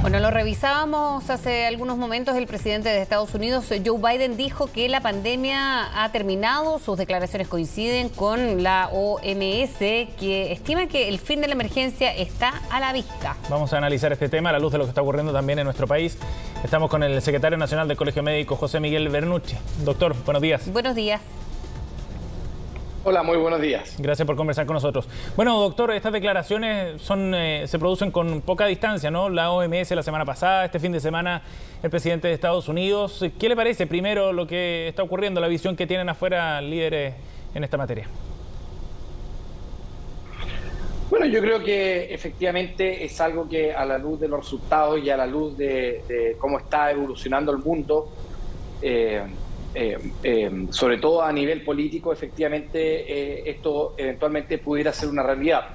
Bueno, lo revisábamos hace algunos momentos. El presidente de Estados Unidos, Joe Biden, dijo que la pandemia ha terminado. Sus declaraciones coinciden con la OMS, que estima que el fin de la emergencia está a la vista. Vamos a analizar este tema a la luz de lo que está ocurriendo también en nuestro país. Estamos con el secretario nacional del Colegio Médico, José Miguel Bernucci. Doctor, buenos días. Buenos días. Hola, muy buenos días. Gracias por conversar con nosotros. Bueno, doctor, estas declaraciones se producen con poca distancia, ¿no? La OMS la semana pasada, este fin de semana el presidente de Estados Unidos. ¿Qué le parece primero lo que está ocurriendo, la visión que tienen afuera líderes en esta materia? Bueno, yo creo que efectivamente es algo que a la luz de los resultados y a la luz de cómo está evolucionando el mundo, sobre todo a nivel político, efectivamente esto eventualmente pudiera ser una realidad.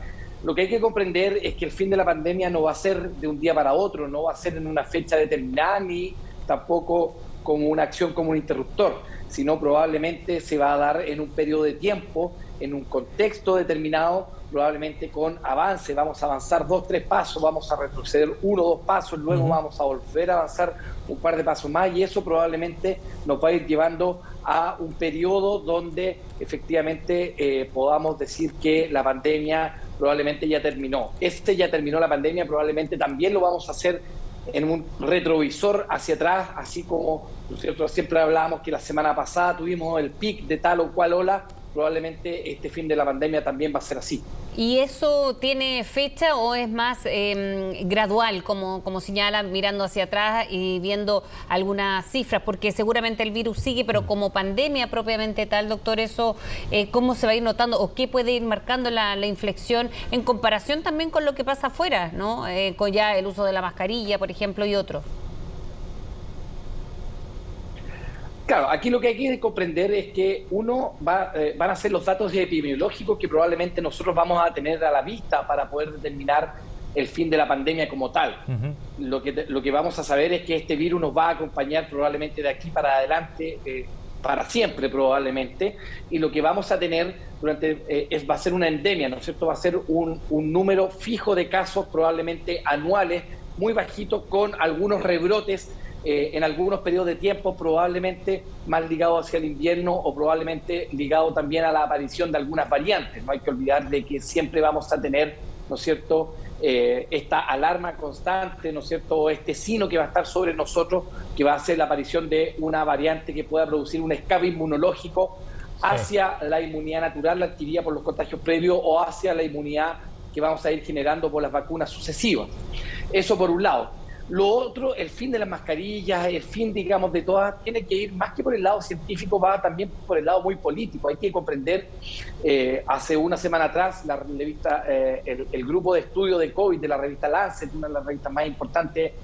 Lo que hay que comprender es que el fin de la pandemia no va a ser de un día para otro, no va a ser en una fecha determinada ni tampoco como una acción como un interruptor, sino probablemente se va a dar en un periodo de tiempo, en un contexto determinado, probablemente con avance. Vamos a avanzar 2, 3 pasos, vamos a retroceder 1 o 2 pasos, luego vamos a volver a avanzar un par de pasos más, y eso probablemente nos va a ir llevando a un periodo donde efectivamente podamos decir que la pandemia probablemente ya terminó. Ya terminó la pandemia, probablemente también lo vamos a hacer en un retrovisor hacia atrás, así como, ¿no es cierto?, siempre hablábamos que la semana pasada tuvimos el pic de tal o cual ola. Probablemente este fin de la pandemia también va a ser así. ¿Y eso tiene fecha o es más gradual, como señala, mirando hacia atrás y viendo algunas cifras? Porque seguramente el virus sigue, pero como pandemia propiamente tal, doctor, eso ¿cómo se va a ir notando o qué puede ir marcando la inflexión en comparación también con lo que pasa afuera, ¿no? Con ya el uso de la mascarilla, por ejemplo, y otros. Claro, aquí lo que hay que comprender es que van a ser los datos epidemiológicos que probablemente nosotros vamos a tener a la vista para poder determinar el fin de la pandemia como tal. Lo que vamos a saber es que este virus nos va a acompañar probablemente de aquí para adelante, para siempre probablemente, y lo que vamos a tener va a ser una endemia, ¿no es cierto? Va a ser un número fijo de casos probablemente anuales, muy bajitos, con algunos rebrotes en algunos periodos de tiempo, probablemente más ligado hacia el invierno o probablemente ligado también a la aparición de algunas variantes. No hay que olvidar de que siempre vamos a tener, ¿no es cierto?, esta alarma constante, ¿no es cierto?, este signo que va a estar sobre nosotros, que va a ser la aparición de una variante que pueda producir un escape inmunológico hacia la inmunidad natural, la adquirida por los contagios previos, o hacia la inmunidad que vamos a ir generando por las vacunas sucesivas. Eso por un lado. Lo otro, el fin de las mascarillas, el fin, digamos, de todas, tiene que ir más que por el lado científico, va también por el lado muy político. Hay que comprender, hace una semana atrás, la revista, el grupo de estudio de COVID de la revista Lancet, una de las revistas más importantes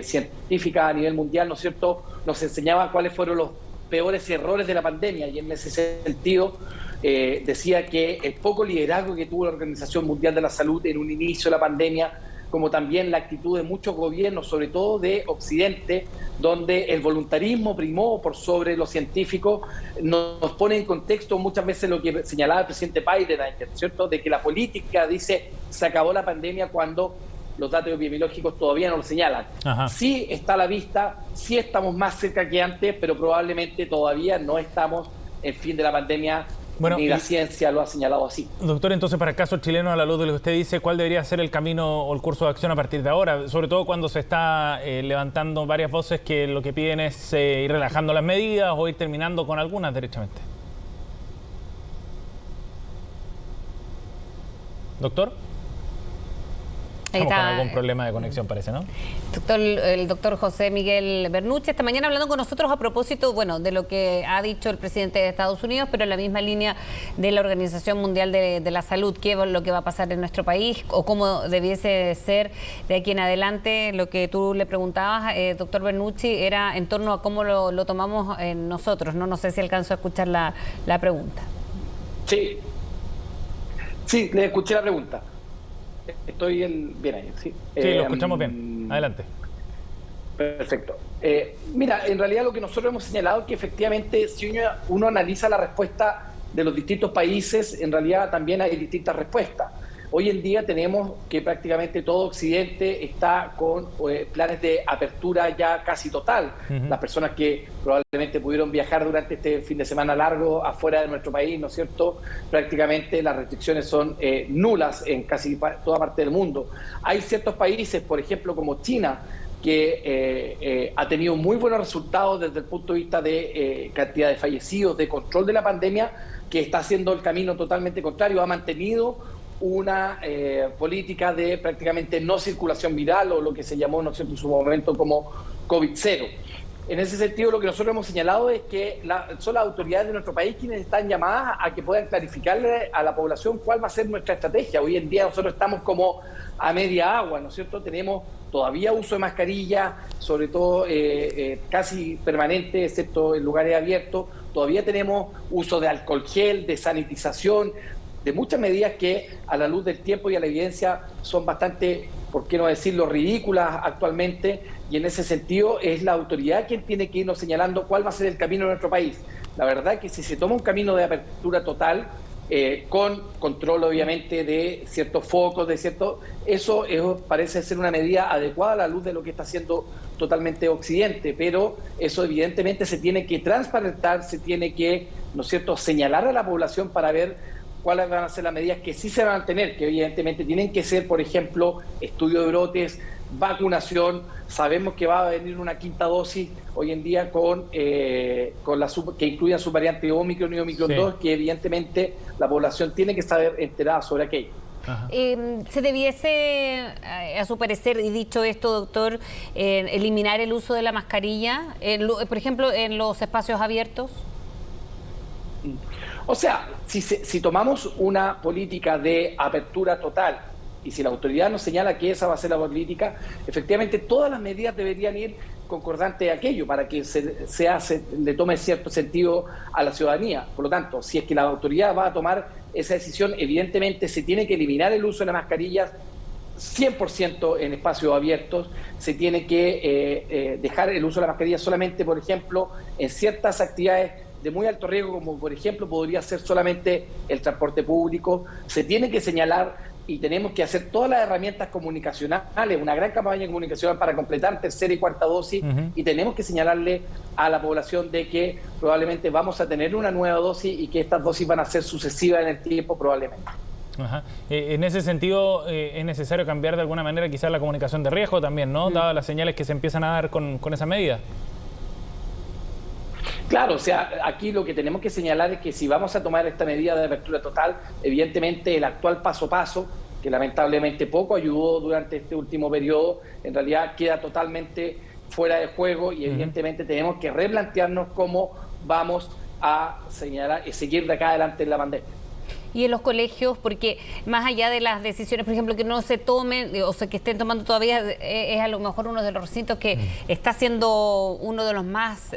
científicas a nivel mundial, ¿no es cierto?, nos enseñaba cuáles fueron los peores errores de la pandemia, y en ese sentido decía que el poco liderazgo que tuvo la Organización Mundial de la Salud en un inicio de la pandemia, como también la actitud de muchos gobiernos, sobre todo de Occidente, donde el voluntarismo primó por sobre lo científico, nos pone en contexto muchas veces lo que señalaba el presidente Biden, ¿cierto?, de que la política dice se acabó la pandemia cuando los datos epidemiológicos todavía no lo señalan. Sí está a la vista, sí estamos más cerca que antes, pero probablemente todavía no estamos en fin de la pandemia. Bueno, ni la ciencia lo ha señalado así. Doctor, entonces, para el caso chileno, a la luz de lo que usted dice, ¿cuál debería ser el camino o el curso de acción a partir de ahora? Sobre todo cuando se está levantando varias voces que lo que piden es ir relajando las medidas o ir terminando con algunas derechamente. Doctor. Estamos con algún problema de conexión, parece, ¿no? El doctor José Miguel Bernucci, esta mañana hablando con nosotros a propósito, bueno, de lo que ha dicho el presidente de Estados Unidos, pero en la misma línea de la Organización Mundial de la Salud, qué es lo que va a pasar en nuestro país o cómo debiese ser de aquí en adelante. Lo que tú le preguntabas, doctor Bernucci, era en torno a cómo lo tomamos nosotros, ¿no? No sé si alcanzó a escuchar la pregunta. Sí, le escuché la pregunta. Estoy bien ahí, ¿sí? Sí, lo escuchamos bien. Adelante. Perfecto. Mira, en realidad lo que nosotros hemos señalado es que efectivamente si uno analiza la respuesta de los distintos países, en realidad también hay distintas respuestas. Hoy en día tenemos que prácticamente todo Occidente está con planes de apertura ya casi total. Las personas que probablemente pudieron viajar durante este fin de semana largo afuera de nuestro país, ¿no es cierto? Prácticamente las restricciones son nulas en casi toda parte del mundo. Hay ciertos países, por ejemplo, como China, que ha tenido muy buenos resultados desde el punto de vista de cantidad de fallecidos, de control de la pandemia, que está haciendo el camino totalmente contrario, ha mantenido una política de prácticamente no circulación viral, o lo que se llamó, ¿no es cierto?, en su momento como COVID-0. En ese sentido, lo que nosotros hemos señalado es que son las autoridades de nuestro país quienes están llamadas a que puedan clarificarle a la población cuál va a ser nuestra estrategia. Hoy en día nosotros estamos como a media agua, ¿no es cierto? Tenemos todavía uso de mascarilla, sobre todo casi permanente, excepto en lugares abiertos. Todavía tenemos uso de alcohol gel, de sanitización, de muchas medidas que a la luz del tiempo y a la evidencia son bastante, por qué no decirlo, ridículas actualmente, y en ese sentido es la autoridad quien tiene que irnos señalando cuál va a ser el camino de nuestro país. La verdad es que si se toma un camino de apertura total, con control obviamente de ciertos focos, eso parece ser una medida adecuada a la luz de lo que está haciendo totalmente Occidente, pero eso evidentemente se tiene que transparentar, se tiene que, ¿no es cierto?, señalar a la población para ver cuáles van a ser las medidas que sí se van a tener, que evidentemente tienen que ser, por ejemplo, estudio de brotes, vacunación. Sabemos que va a venir una quinta dosis hoy en día que incluya su variante Omicron y Omicron 2, que evidentemente la población tiene que estar enterada sobre aquello. ¿Se debiese, a su parecer, y dicho esto, doctor, eliminar el uso de la mascarilla, por ejemplo, en los espacios abiertos? O sea, si tomamos una política de apertura total y si la autoridad nos señala que esa va a ser la política, efectivamente todas las medidas deberían ir concordantes a aquello para que le tome cierto sentido a la ciudadanía. Por lo tanto, si es que la autoridad va a tomar esa decisión, evidentemente se tiene que eliminar el uso de las mascarillas 100% en espacios abiertos, se tiene que dejar el uso de la mascarilla solamente, por ejemplo, en ciertas actividades de muy alto riesgo, como por ejemplo podría ser solamente el transporte público. Se tiene que señalar y tenemos que hacer todas las herramientas comunicacionales, una gran campaña comunicacional para completar tercera y cuarta dosis, y tenemos que señalarle a la población de que probablemente vamos a tener una nueva dosis y que estas dosis van a ser sucesivas en el tiempo probablemente. En ese sentido, es necesario cambiar de alguna manera quizás la comunicación de riesgo también, ¿no? Dadas las señales que se empiezan a dar con esa medida. Claro, o sea, aquí lo que tenemos que señalar es que si vamos a tomar esta medida de apertura total, evidentemente el actual paso a paso, que lamentablemente poco ayudó durante este último periodo, en realidad queda totalmente fuera de juego y evidentemente tenemos que replantearnos cómo vamos a seguir de acá adelante en la pandemia. Y en los colegios, porque más allá de las decisiones, por ejemplo, que no se tomen, o sea, que estén tomando todavía, es a lo mejor uno de los recintos que está siendo uno de los más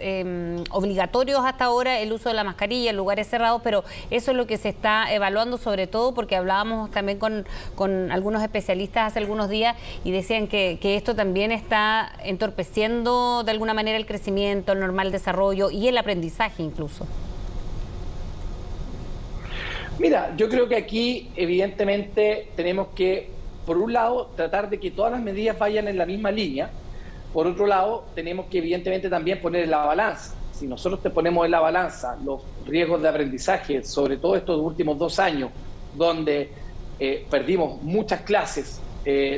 obligatorios hasta ahora, el uso de la mascarilla en lugares cerrados, pero eso es lo que se está evaluando, sobre todo porque hablábamos también con algunos especialistas hace algunos días y decían que esto también está entorpeciendo de alguna manera el crecimiento, el normal desarrollo y el aprendizaje incluso. Mira, yo creo que aquí evidentemente tenemos que, por un lado, tratar de que todas las medidas vayan en la misma línea. Por otro lado, tenemos que evidentemente también poner en la balanza. Si nosotros te ponemos en la balanza los riesgos de aprendizaje, sobre todo estos últimos 2 años, donde perdimos muchas clases,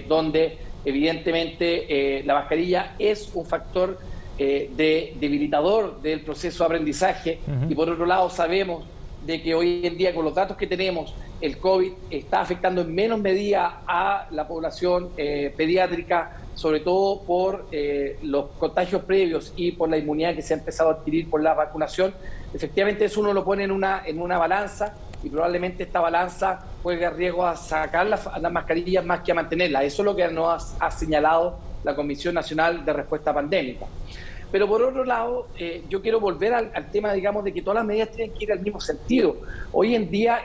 donde evidentemente la mascarilla es un factor debilitador del proceso de aprendizaje, y por otro lado sabemos de que hoy en día con los datos que tenemos el COVID está afectando en menos medida a la población pediátrica, sobre todo por los contagios previos y por la inmunidad que se ha empezado a adquirir por la vacunación. Efectivamente eso uno lo pone en una balanza y probablemente esta balanza juegue riesgo a sacar las mascarillas más que a mantenerlas. Eso es lo que nos ha señalado la Comisión Nacional de Respuesta Pandémica. Pero por otro lado, yo quiero volver al tema, digamos, de que todas las medidas tienen que ir al mismo sentido. Hoy en día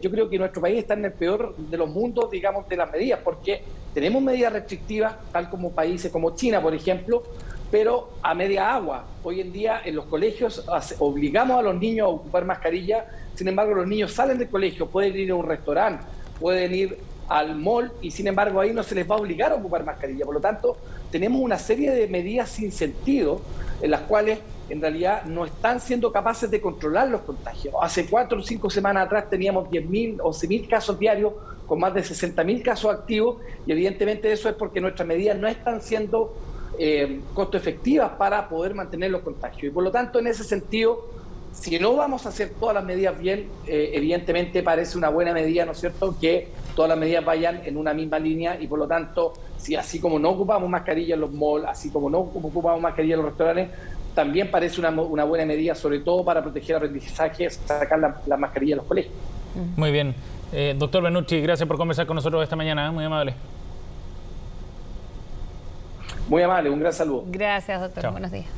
yo creo que nuestro país está en el peor de los mundos, digamos, de las medidas, porque tenemos medidas restrictivas, tal como países como China, por ejemplo, pero a media agua. Hoy en día en los colegios obligamos a los niños a ocupar mascarilla, sin embargo los niños salen del colegio, pueden ir a un restaurante, pueden ir al mall y sin embargo ahí no se les va a obligar a ocupar mascarilla. Por lo tanto, tenemos una serie de medidas sin sentido en las cuales en realidad no están siendo capaces de controlar los contagios. Hace 4 o 5 semanas atrás teníamos 10.000, 11.000 casos diarios con más de 60.000 casos activos y evidentemente eso es porque nuestras medidas no están siendo costo efectivas para poder mantener los contagios. Y por lo tanto, en ese sentido, si no vamos a hacer todas las medidas bien, evidentemente parece una buena medida, ¿no es cierto?, que todas las medidas vayan en una misma línea y por lo tanto, si así como no ocupamos mascarilla en los malls, así como no ocupamos mascarilla en los restaurantes, también parece una buena medida, sobre todo para proteger el aprendizaje, sacar la mascarilla de los colegios. Muy bien. Doctor Bernucci, gracias por conversar con nosotros esta mañana, muy amable. Muy amable, un gran saludo. Gracias, doctor. Chao. Buenos días.